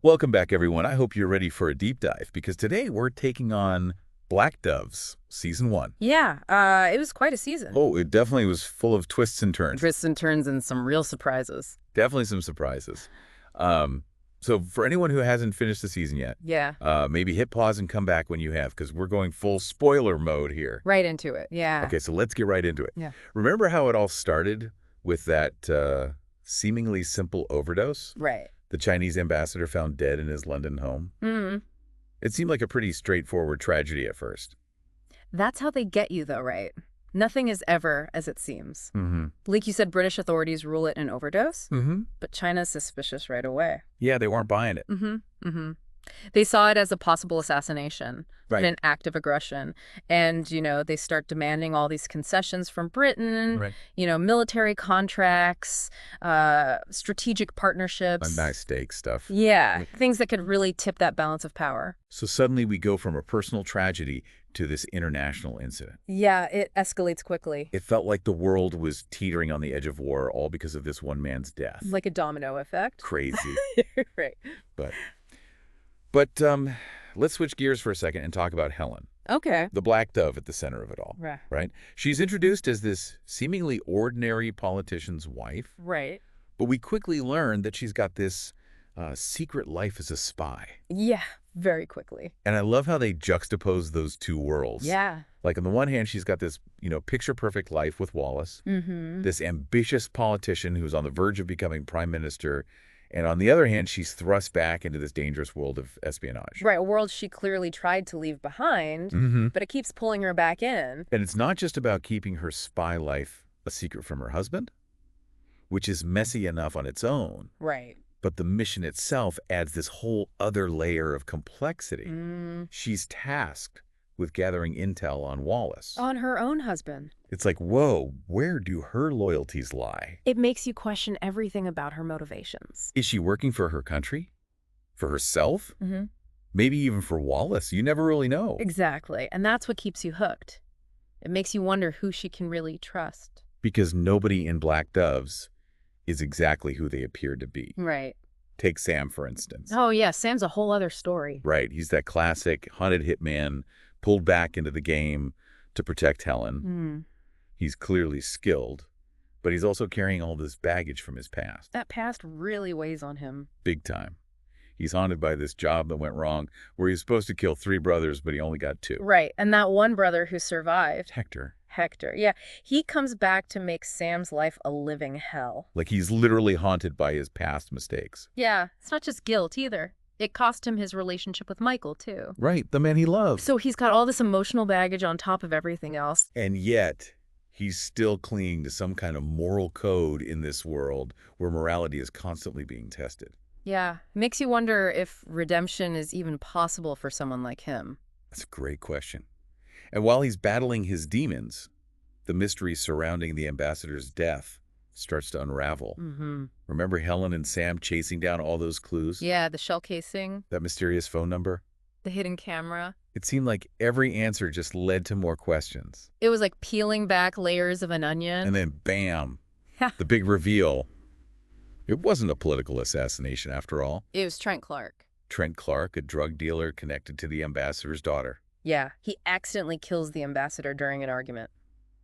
Welcome back, everyone. I hope you're ready for a deep dive because today we're taking on Black Doves, Season 1. Yeah, it was quite a season. Oh, it definitely was full of twists and turns. Twists and turns and some real surprises. Definitely some surprises. So for anyone who hasn't finished the season yet, Yeah. maybe hit pause and come back when you have because we're going full spoiler mode here. Right into it, yeah. Okay, so let's get right into it. Yeah. Remember how it all started with that seemingly simple overdose? Right. The Chinese ambassador found dead in his London home? Mm-hmm. It seemed like a pretty straightforward tragedy at first. That's how they get you, though, right? Nothing is ever as it seems. Mm-hmm. Like you said, British authorities rule it an overdose, Mm-hmm. but China's suspicious right away. Yeah, they weren't buying it. Mm-hmm. Mm-hmm. They saw it as a possible assassination, Right. an act of aggression. And, they start demanding all these concessions from Britain, Right. Military contracts, strategic partnerships. Nice steak stuff. Yeah, things that could really tip that balance of power. So suddenly we go from a personal tragedy to this international incident. Yeah, it escalates quickly. It felt like the world was teetering on the edge of war, all because of this one man's death. Like a domino effect. Crazy. Right. But let's switch gears for a second and talk about Helen, Okay. the Black Dove at the center of it all. Right? She's introduced as this seemingly ordinary politician's wife, Right. but we quickly learn that she's got this secret life as a spy. Yeah, very quickly. And I love how they juxtapose those two worlds. Yeah. Like on the one hand, she's got this, picture-perfect life with Wallace, Mm-hmm. this ambitious politician who's on the verge of becoming prime minister. And on the other hand, she's thrust back into this dangerous world of espionage. Right, a world she clearly tried to leave behind, Mm-hmm. but it keeps pulling her back in. And it's not just about keeping her spy life a secret from her husband, which is messy enough on its own, Right. but the mission itself adds this whole other layer of complexity. Mm. She's tasked with gathering intel on Wallace. On her own husband. It's like, whoa, where do her loyalties lie? It makes you question everything about her motivations. Is she working for her country? For herself? Mm-hmm. Maybe even for Wallace? You never really know. Exactly, and that's what keeps you hooked. It makes you wonder who she can really trust. Because nobody in Black Doves is exactly who they appear to be. Right. Take Sam, for instance. Oh, yeah, Sam's a whole other story. Right. He's that classic hunted hitman pulled back into the game to protect Helen. Mm. He's clearly skilled, but he's also carrying all this baggage from his past. That past really weighs on him. Big time. He's haunted by this job that went wrong where he's supposed to kill 3 brothers, but he only got 2. Right, and that one brother who survived, Hector. yeah, he comes back to make Sam's life a living hell. Like he's literally haunted by his past mistakes. Yeah, it's not just guilt either. It cost him his relationship with Michael, too. Right, the man he loves. So he's got all this emotional baggage on top of everything else. And yet, he's still clinging to some kind of moral code in this world where morality is constantly being tested. Yeah, makes you wonder if redemption is even possible for someone like him. That's a great question. And while he's battling his demons, the mystery surrounding the ambassador's death starts to unravel. Mm-hmm. Remember Helen and Sam chasing down all those clues? Yeah, the shell casing, That mysterious phone number? the hidden camera. It seemed like every answer just led to more questions. It was like peeling back layers of an onion. And then bam, the big reveal. It wasn't a political assassination after all. It was Trent Clark. Trent Clark, a drug dealer connected to the ambassador's daughter. Yeah, he accidentally kills the ambassador during an argument.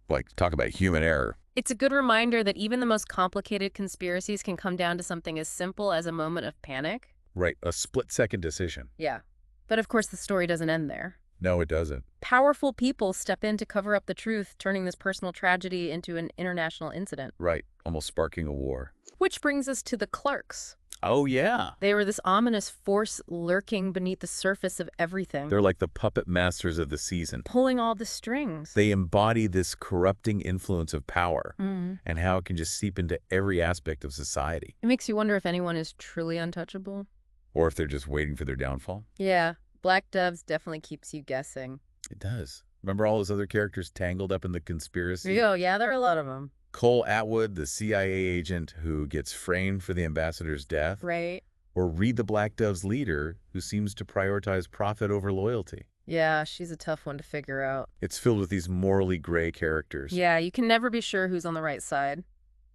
Like, talk about human error. It's a good reminder that even the most complicated conspiracies can come down to something as simple as a moment of panic. Right, a split-second decision. Yeah. But of course, the story doesn't end there. No, it doesn't. Powerful people step in to cover up the truth, turning this personal tragedy into an international incident. Right, almost sparking a war. Which brings us to the Clarks. Oh, yeah. They were this ominous force lurking beneath the surface of everything, They're like the puppet masters of the season. pulling all the strings. They embody this corrupting influence of power Mm. and how it can just seep into every aspect of society. It makes you wonder if anyone is truly untouchable. Or if they're just waiting for their downfall. Yeah, Black Doves definitely keeps you guessing. It does. Remember all those other characters tangled up in the conspiracy? Oh, yeah, there are a lot of them. Cole Atwood, the CIA agent who gets framed for the ambassador's death. Right. Or Reed the Black Dove's leader, who seems to prioritize profit over loyalty. Yeah, she's a tough one to figure out. It's filled with these morally gray characters. Yeah, you can never be sure who's on the right side.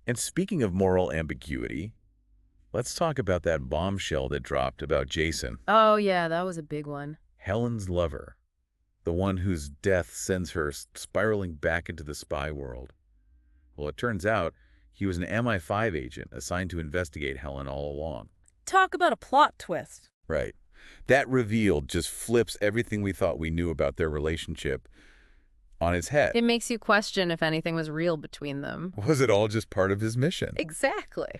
And speaking of moral ambiguity, Let's talk about that bombshell that dropped about Jason, Oh, yeah, that was a big one. Helen's lover, the one whose death sends her spiraling back into the spy world. Well, it turns out he was an MI5 agent assigned to investigate Helen all along. Talk about a plot twist. Right. That reveal just flips everything we thought we knew about their relationship on its head. It makes you question if anything was real between them. Was it all just part of his mission? Exactly.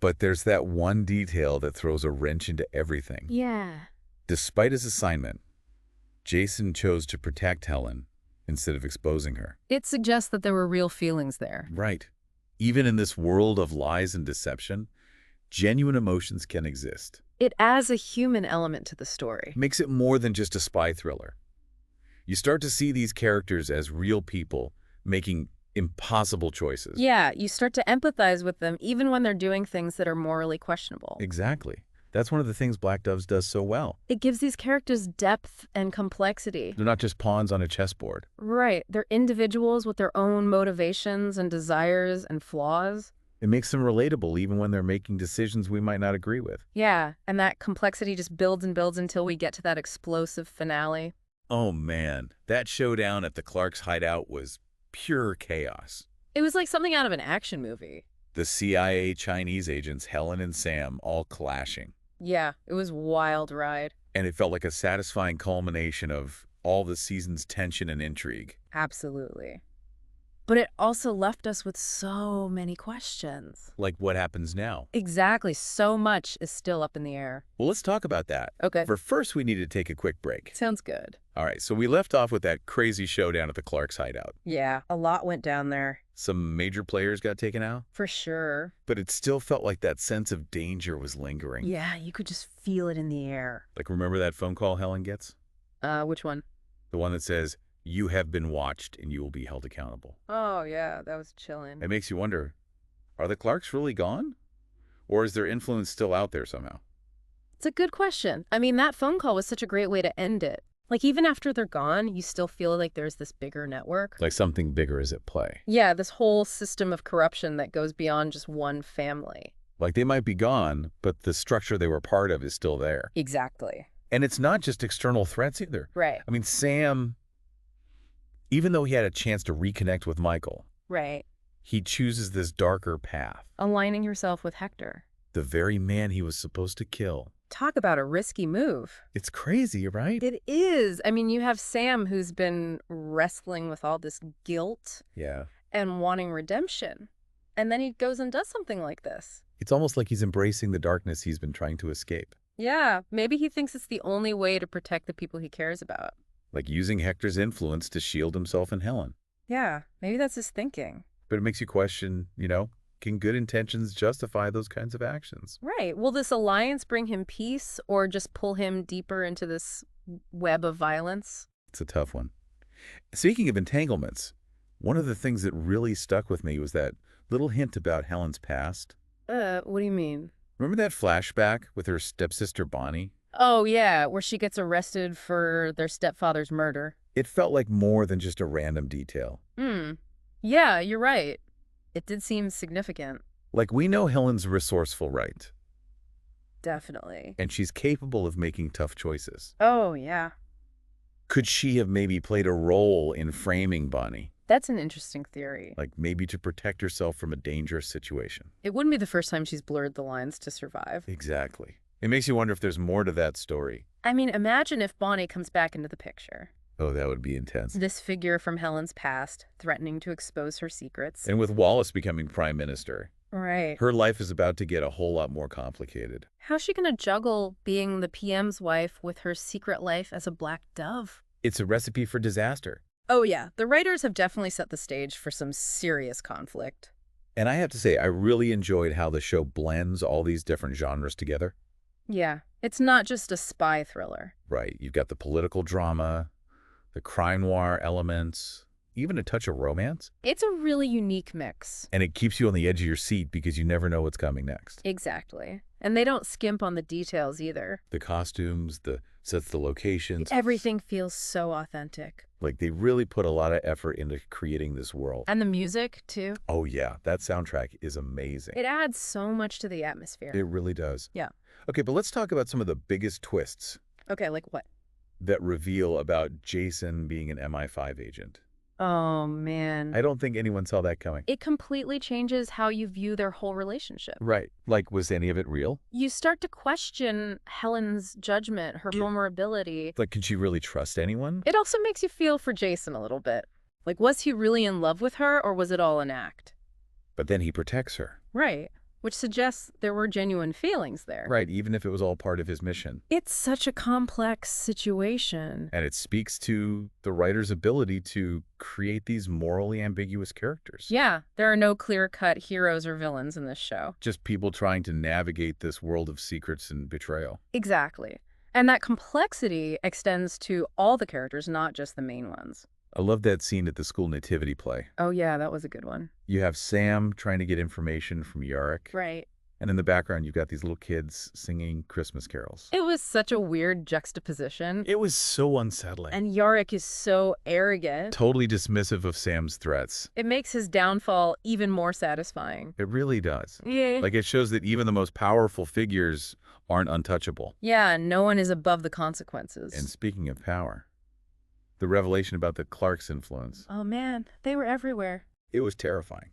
But there's that one detail that throws a wrench into everything. Yeah. Despite his assignment, Jason chose to protect Helen instead of exposing her. It suggests that there were real feelings there. Right. Even in this world of lies and deception, genuine emotions can exist. It adds a human element to the story. Makes it more than just a spy thriller. You start to see these characters as real people making impossible choices. Yeah, you start to empathize with them even when they're doing things that are morally questionable. Exactly. That's one of the things Black Doves does so well. It gives these characters depth and complexity. They're not just pawns on a chessboard. Right. They're individuals with their own motivations and desires and flaws. It makes them relatable even when they're making decisions we might not agree with. Yeah, and that complexity just builds and builds until we get to that explosive finale. Oh man, that showdown at the Clark's hideout was pure chaos. It was like something out of an action movie. The CIA Chinese agents, Helen and Sam, all clashing. Yeah, it was a wild ride. And it felt like a satisfying culmination of all the season's tension and intrigue. Absolutely. But it also left us with so many questions. Like what happens now? Exactly. So much is still up in the air. Well, let's talk about that. Okay. For first, we need to take a quick break. Sounds good. All right, so we left off with that crazy showdown at the Clark's hideout. Yeah, a lot went down there. Some major players got taken out, For sure. but it still felt like that sense of danger was lingering. Yeah, you could just feel it in the air. Like, remember that phone call Helen gets? Which one? The one that says, "You have been watched and you will be held accountable." Oh, yeah, that was chilling. It makes you wonder, are the Clarks really gone? Or is their influence still out there somehow? It's a good question. I mean, that phone call was such a great way to end it. Like, even after they're gone, you still feel like there's this bigger network. Like something bigger is at play. Yeah, this whole system of corruption that goes beyond just one family. Like they might be gone, but the structure they were part of is still there. Exactly. And it's not just external threats either. Right. I mean, Sam, even though he had a chance to reconnect with Michael, Right. he chooses this darker path. Aligning yourself with Hector. The very man he was supposed to kill. Talk about a risky move. It's crazy, right? It is. I mean, you have Sam who's been wrestling with all this guilt Yeah. and wanting redemption. And then he goes and does something like this. It's almost like he's embracing the darkness he's been trying to escape. Yeah, maybe he thinks it's the only way to protect the people he cares about. Like using Hector's influence to shield himself and Helen. Yeah, maybe that's his thinking. But it makes you question, can good intentions justify those kinds of actions? Right. Will this alliance bring him peace or just pull him deeper into this web of violence? It's a tough one. Speaking of entanglements, one of the things that really stuck with me was that little hint about Helen's past. What do you mean? Remember that flashback with her stepsister Bonnie? Oh, yeah, where she gets arrested for their stepfather's murder. It felt like more than just a random detail. Yeah, you're right. It did seem significant. Like, we know Helen's resourceful, right? Definitely. And she's capable of making tough choices. Oh, yeah. Could she have maybe played a role in framing Bonnie? That's an interesting theory. Like maybe to protect herself from a dangerous situation. It wouldn't be the first time she's blurred the lines to survive. Exactly. It makes you wonder if there's more to that story. I mean, imagine if Bonnie comes back into the picture. Oh, that would be intense. This figure from Helen's past, threatening to expose her secrets. And with Wallace becoming prime minister, Right. her life is about to get a whole lot more complicated. How's she going to juggle being the PM's wife with her secret life as a black dove? It's a recipe for disaster. Oh, yeah. The writers have definitely set the stage for some serious conflict. And I have to say, I really enjoyed how the show blends all these different genres together. Yeah. It's not just a spy thriller. Right. You've got the political drama, the crime noir elements, even a touch of romance. It's a really unique mix. And it keeps you on the edge of your seat because you never know what's coming next. Exactly. And they don't skimp on the details either. The costumes, the sets, the locations. Everything feels so authentic. Like they really put a lot of effort into creating this world. And the music, too. Oh yeah, that soundtrack is amazing. It adds so much to the atmosphere. It really does. Yeah. Okay, but let's talk about some of the biggest twists Okay, like what? that reveal about Jason being an MI5 agent. Oh, man. I don't think anyone saw that coming. It completely changes how you view their whole relationship. Right. Like, was any of it real? You start to question Helen's judgment, her vulnerability. Like, can she really trust anyone? It also makes you feel for Jason a little bit. Like, was he really in love with her, or was it all an act? But then he protects her. Right. Which suggests there were genuine feelings there. Right, even if it was all part of his mission. It's such a complex situation. And it speaks to the writer's ability to create these morally ambiguous characters. Yeah, there are no clear-cut heroes or villains in this show. Just people trying to navigate this world of secrets and betrayal. Exactly. And that complexity extends to all the characters, not just the main ones. I love that scene at the school nativity play. Oh, yeah, that was a good one. You have Sam trying to get information from Yarick. Right. And in the background, you've got these little kids singing Christmas carols. It was such a weird juxtaposition. It was so unsettling. And Yarick is so arrogant. Totally dismissive of Sam's threats. It makes his downfall even more satisfying. It really does. Yeah. Like, it shows that even the most powerful figures aren't untouchable. Yeah, no one is above the consequences. And speaking of power, the revelation about the Clark's influence. Oh, man, they were everywhere. It was terrifying.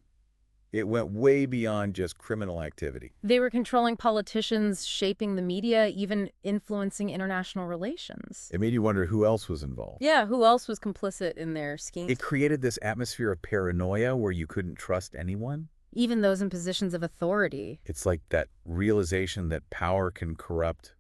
It went way beyond just criminal activity. They were controlling politicians, shaping the media, even influencing international relations. It made you wonder who else was involved. Yeah, who else was complicit in their schemes? It created this atmosphere of paranoia where you couldn't trust anyone. Even those in positions of authority. It's like that realization that power can corrupt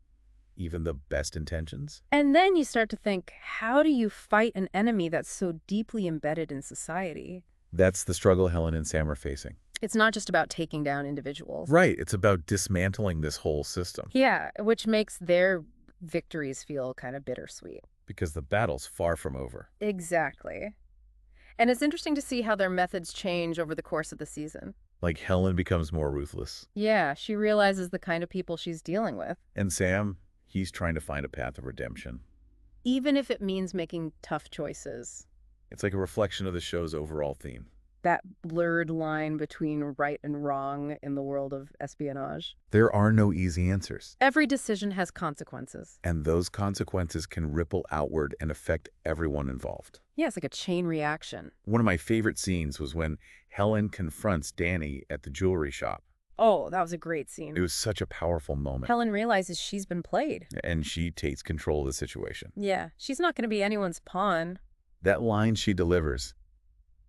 even the best intentions. And then you start to think, how do you fight an enemy that's so deeply embedded in society? That's the struggle Helen and Sam are facing. It's not just about taking down individuals. Right. It's about dismantling this whole system. Yeah, which makes their victories feel kind of bittersweet. Because the battle's far from over. Exactly. And it's interesting to see how their methods change over the course of the season. Like Helen becomes more ruthless. Yeah, she realizes the kind of people she's dealing with. And Sam, he's trying to find a path of redemption. Even if it means making tough choices. It's like a reflection of the show's overall theme. That blurred line between right and wrong in the world of espionage. There are no easy answers. Every decision has consequences. And those consequences can ripple outward and affect everyone involved. Yeah, it's like a chain reaction. One of my favorite scenes was when Helen confronts Danny at the jewelry shop. Oh, that was a great scene. It was such a powerful moment. Helen realizes she's been played. And she takes control of the situation. Yeah, she's not going to be anyone's pawn. That line she delivers,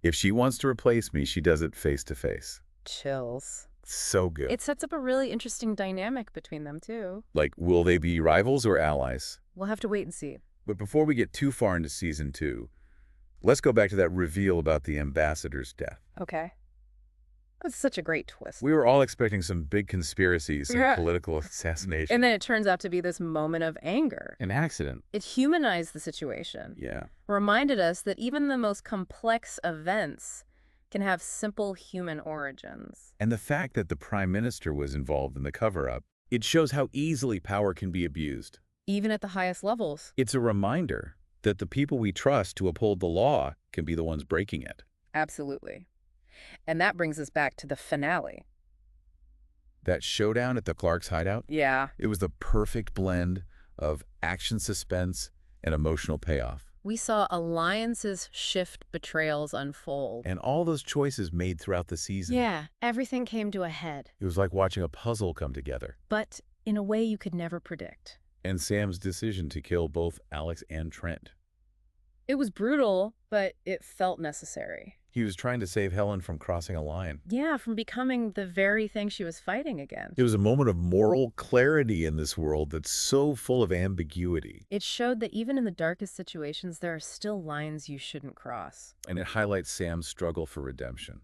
if she wants to replace me, she does it face to face. Chills. So good. It sets up a really interesting dynamic between them, too. Like, will they be rivals or allies? We'll have to wait and see. But before we get too far into season 2, let's go back to that reveal about the ambassador's death. Okay. That's such a great twist. We were all expecting some big conspiracies and Yeah. political assassination. And then it turns out to be this moment of anger. An accident. It humanized the situation. Yeah. Reminded us that even the most complex events can have simple human origins. And the fact that the prime minister was involved in the cover-up, it shows how easily power can be abused. Even at the highest levels. It's a reminder that the people we trust to uphold the law can be the ones breaking it. Absolutely. And that brings us back to the finale. That showdown at the Clark's hideout, Yeah. it was the perfect blend of action suspense and emotional payoff. We saw alliances shift, betrayals unfold. And all those choices made throughout the season. Yeah, everything came to a head. It was like watching a puzzle come together. But in a way you could never predict. And Sam's decision to kill both Alex and Trent. It was brutal, but it felt necessary. He was trying to save Helen from crossing a line. Yeah, from becoming the very thing she was fighting against. It was a moment of moral clarity in this world that's so full of ambiguity. It showed that even in the darkest situations, there are still lines you shouldn't cross. And it highlights Sam's struggle for redemption.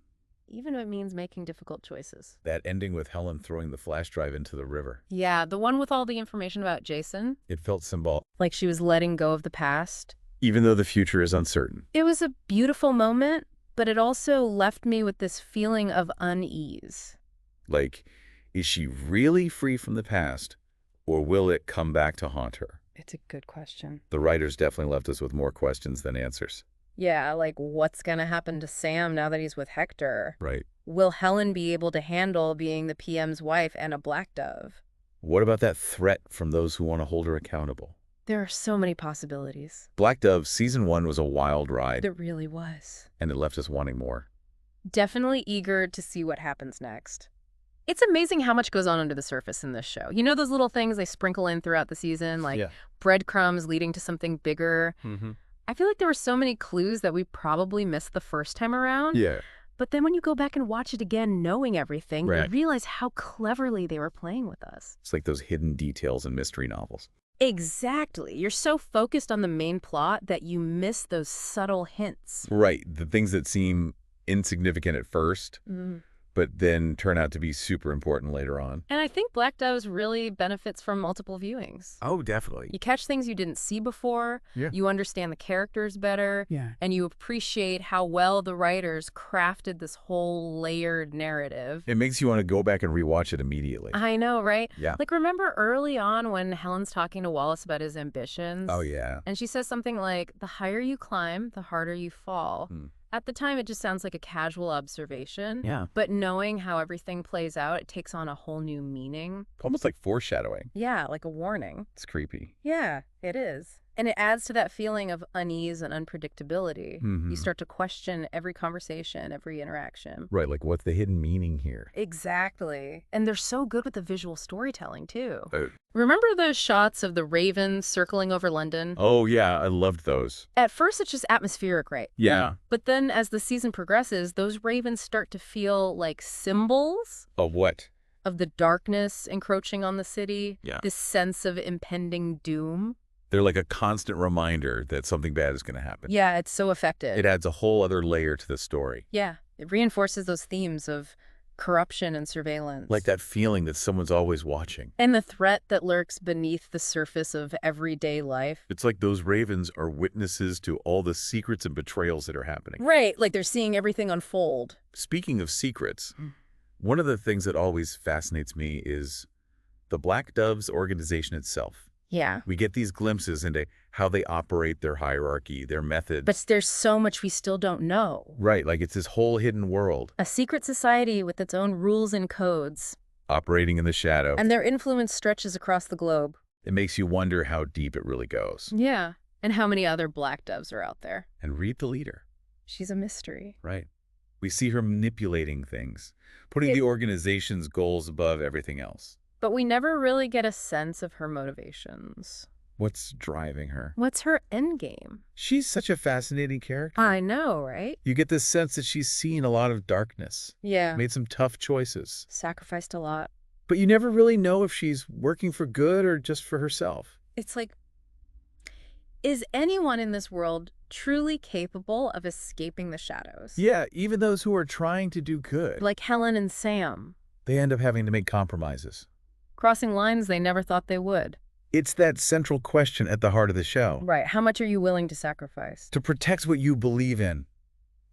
Even if it means making difficult choices. That ending with Helen throwing the flash drive into the river. Yeah, the one with all the information about Jason. It felt symbolic. Like she was letting go of the past. even though the future is uncertain. It was a beautiful moment, but it also left me with this feeling of unease. Like, is she really free from the past, or will it come back to haunt her? It's a good question. The writers definitely left us with more questions than answers. Yeah, like what's going to happen to Sam now that he's with Hector? Right. Will Helen be able to handle being the PM's wife and a black dove? What about that threat from those who want to hold her accountable? There are so many possibilities. Black Dove Season 1 was a wild ride, It really was. and it left us wanting more. Definitely eager to see what happens next. It's amazing how much goes on under the surface in this show. You know those little things they sprinkle in throughout the season, like breadcrumbs leading to something bigger? I feel like there were so many clues that we probably missed the first time around. Yeah. But then when you go back and watch it again, knowing everything, Right. you realize how cleverly they were playing with us. It's like those hidden details in mystery novels. Exactly. You're so focused on the main plot that you miss those subtle hints. Right. The things that seem insignificant at first, but then turn out to be super important later on. And I think Black Doves really benefits from multiple viewings. Oh, definitely. You catch things you didn't see before, you understand the characters better, and you appreciate how well the writers crafted this whole layered narrative. It makes you want to go back and rewatch it immediately. I know, right? Yeah. Like, remember early on when Helen's talking to Wallace about his ambitions? Oh, yeah. And she says something like, the higher you climb, the harder you fall. At the time, it just sounds like a casual observation. Yeah. But knowing how everything plays out, it takes on a whole new meaning. Almost like foreshadowing. Yeah, like a warning. It's creepy. Yeah, it is. And it adds to that feeling of unease and unpredictability. You start to question every conversation, every interaction. Right, like what's the hidden meaning here? Exactly. And they're so good with the visual storytelling, too. Oh. Remember those shots of the ravens circling over London? Oh, yeah, I loved those. At first, it's just atmospheric, right? Yeah. But then as the season progresses, those ravens start to feel like symbols Of what? of the darkness encroaching on the city. Yeah. This sense of impending doom. They're like a constant reminder that something bad is going to happen. Yeah, it's so effective. It adds a whole other layer to the story. Yeah, it reinforces those themes of corruption and surveillance. Like that feeling that someone's always watching. And the threat that lurks beneath the surface of everyday life. It's like those ravens are witnesses to all the secrets and betrayals that are happening. Right, like they're seeing everything unfold. Speaking of secrets, one of the things that always fascinates me is the Black Doves organization itself. Yeah. We get these glimpses into how they operate their hierarchy, their methods. But there's so much we still don't know. Right, like it's this whole hidden world. A secret society with its own rules and codes. Operating in the shadow. And their influence stretches across the globe. It makes you wonder how deep it really goes. Yeah. And how many other Black Doves are out there. And read the leader. She's a mystery. Right. We see her manipulating things, putting the organization's goals above everything else. But we never really get a sense of her motivations. What's driving her? What's her endgame? She's such a fascinating character. I know, right? You get this sense that she's seen a lot of darkness, Yeah. made some tough choices. Sacrificed a lot. But you never really know if she's working for good or just for herself. It's like, is anyone in this world truly capable of escaping the shadows? Yeah, even those who are trying to do good. Like Helen and Sam. They end up having to make compromises. Crossing lines they never thought they would. It's that central question at the heart of the show. Right. How much are you willing to sacrifice? To protect what you believe in.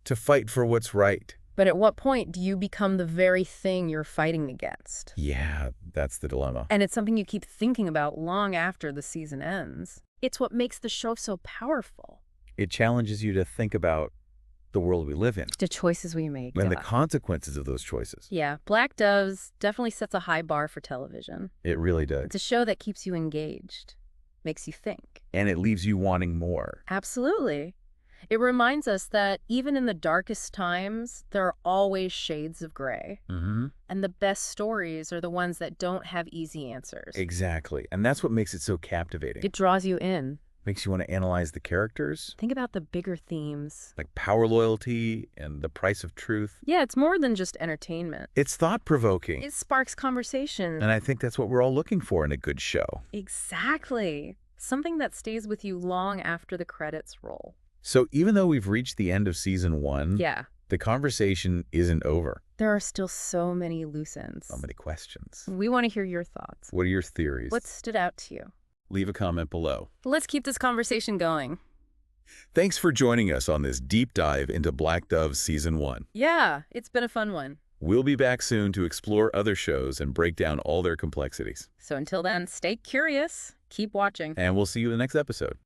To fight for what's right. But at what point do you become the very thing you're fighting against? Yeah, that's the dilemma. And it's something you keep thinking about long after the season ends. It's what makes the show so powerful. It challenges you to think about the world we live in. The choices we make. And the consequences of those choices. Yeah, Black Doves definitely sets a high bar for television. It really does. It's a show that keeps you engaged, makes you think. And it leaves you wanting more. Absolutely. It reminds us that even in the darkest times, there are always shades of gray. And the best stories are the ones that don't have easy answers. Exactly. And that's what makes it so captivating. It draws you in. Makes you want to analyze the characters. Think about the bigger themes. Like power loyalty and the price of truth. Yeah, it's more than just entertainment. It's thought-provoking. It sparks conversation. And I think that's what we're all looking for in a good show. Exactly. Something that stays with you long after the credits roll. So even though we've reached the end of season 1, Yeah. the conversation isn't over. There are still so many loose ends. So many questions. We want to hear your thoughts. What are your theories? What stood out to you? Leave a comment below. Let's keep this conversation going. Thanks for joining us on this deep dive into Black Dove Season 1. Yeah, it's been a fun one. We'll be back soon to explore other shows and break down all their complexities. So until then, stay curious, keep watching. And we'll see you in the next episode.